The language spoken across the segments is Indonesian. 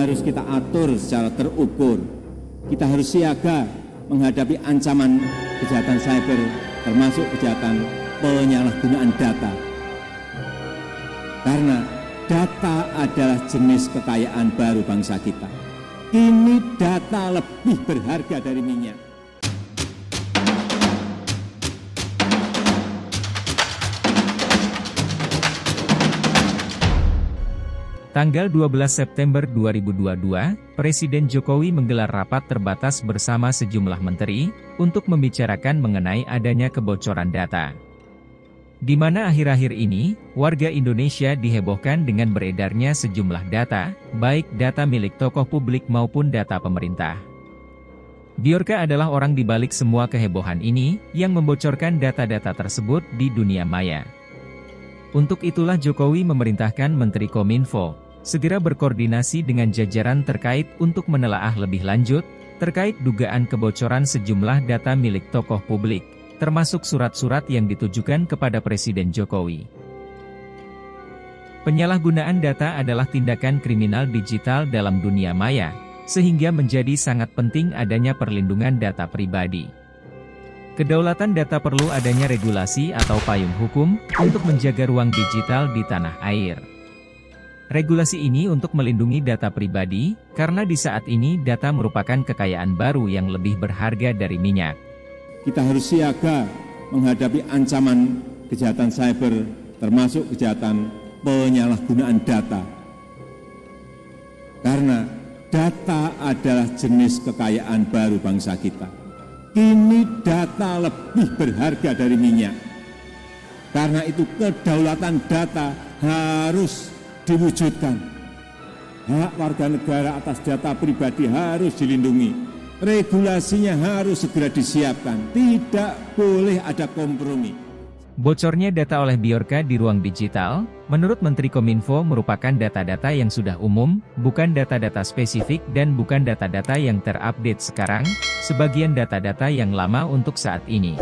harus kita atur secara terukur. Kita harus siaga menghadapi ancaman kejahatan cyber, termasuk kejahatan penyalahgunaan data. Karena data adalah jenis kekayaan baru bangsa kita. Kini data lebih berharga dari minyak. Tanggal 12 September 2022, Presiden Jokowi menggelar rapat terbatas bersama sejumlah menteri untuk membicarakan mengenai adanya kebocoran data. Di mana akhir-akhir ini, warga Indonesia dihebohkan dengan beredarnya sejumlah data, baik data milik tokoh publik maupun data pemerintah. Bjorka adalah orang di balik semua kehebohan ini, yang membocorkan data-data tersebut di dunia maya. Untuk itulah Jokowi memerintahkan Menteri Kominfo segera berkoordinasi dengan jajaran terkait untuk menelaah lebih lanjut terkait dugaan kebocoran sejumlah data milik tokoh publik, termasuk surat-surat yang ditujukan kepada Presiden Jokowi. Penyalahgunaan data adalah tindakan kriminal digital dalam dunia maya, sehingga menjadi sangat penting adanya perlindungan data pribadi. Kedaulatan data perlu adanya regulasi atau payung hukum untuk menjaga ruang digital di tanah air. Regulasi ini untuk melindungi data pribadi, karena di saat ini data merupakan kekayaan baru yang lebih berharga dari minyak. Kita harus siaga menghadapi ancaman kejahatan cyber, termasuk kejahatan penyalahgunaan data. Karena data adalah jenis kekayaan baru bangsa kita. Kini data lebih berharga dari minyak. Karena itu kedaulatan data harus diwujudkan. Hak warga negara atas data pribadi harus dilindungi. Regulasinya harus segera disiapkan. Tidak boleh ada kompromi. Bocornya data oleh Bjorka di ruang digital, menurut Menteri Kominfo merupakan data-data yang sudah umum, bukan data-data spesifik dan bukan data-data yang terupdate sekarang, sebagian data-data yang lama untuk saat ini.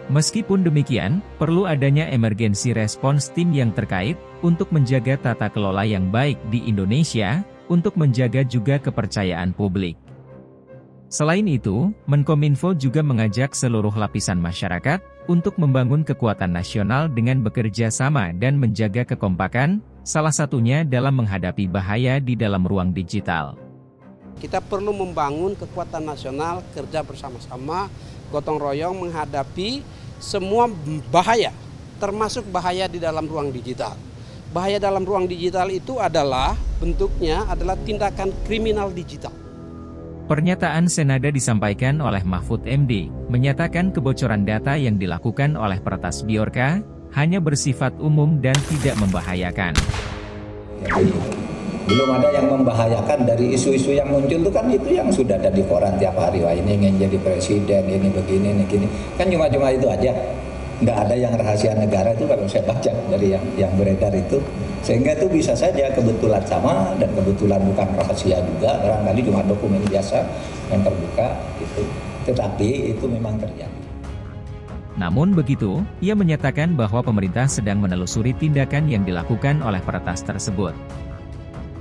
Meskipun demikian, perlu adanya emergency response team yang terkait, untuk menjaga tata kelola yang baik di Indonesia, untuk menjaga juga kepercayaan publik. Selain itu, Menkominfo juga mengajak seluruh lapisan masyarakat untuk membangun kekuatan nasional dengan bekerja sama dan menjaga kekompakan, salah satunya dalam menghadapi bahaya di dalam ruang digital. Kita perlu membangun kekuatan nasional, kerja bersama-sama, gotong royong menghadapi semua bahaya, termasuk bahaya di dalam ruang digital. Bahaya dalam ruang digital itu adalah bentuknya adalah tindakan kriminal digital. Pernyataan Senada disampaikan oleh Mahfud MD, menyatakan kebocoran data yang dilakukan oleh peretas Bjorka hanya bersifat umum dan tidak membahayakan. Jadi, belum ada yang membahayakan dari isu-isu yang muncul itu kan itu yang sudah ada di koran tiap hari. Wah, ini ingin jadi presiden, ini begini, ini gini. Kan cuma itu aja. Nggak ada yang rahasia negara itu kalau saya baca dari yang beredar itu. Sehingga itu bisa saja kebetulan sama dan kebetulan bukan rahasia juga. Barangkali cuma dokumen biasa yang terbuka gitu. Tetapi itu memang terjadi. Namun begitu, ia menyatakan bahwa pemerintah sedang menelusuri tindakan yang dilakukan oleh peretas tersebut.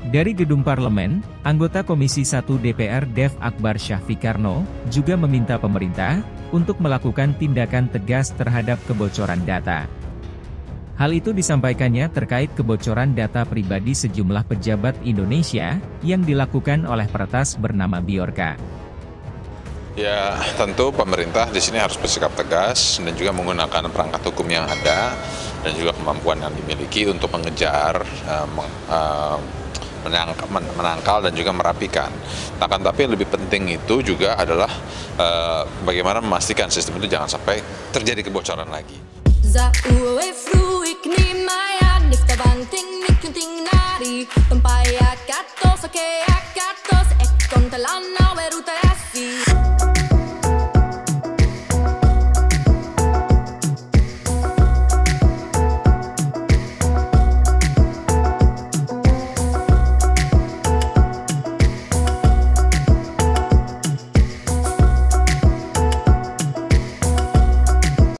Dari gedung parlemen, anggota Komisi 1 DPR Dev Akbar Syahfikarno juga meminta pemerintah untuk melakukan tindakan tegas terhadap kebocoran data. Hal itu disampaikannya terkait kebocoran data pribadi sejumlah pejabat Indonesia yang dilakukan oleh peretas bernama Bjorka. Ya, tentu pemerintah di sini harus bersikap tegas dan juga menggunakan perangkat hukum yang ada dan juga kemampuan yang dimiliki untuk mengejar, menangkal dan juga merapikan. Akan tapi yang lebih penting itu juga adalah bagaimana memastikan sistem itu jangan sampai terjadi kebocoran lagi.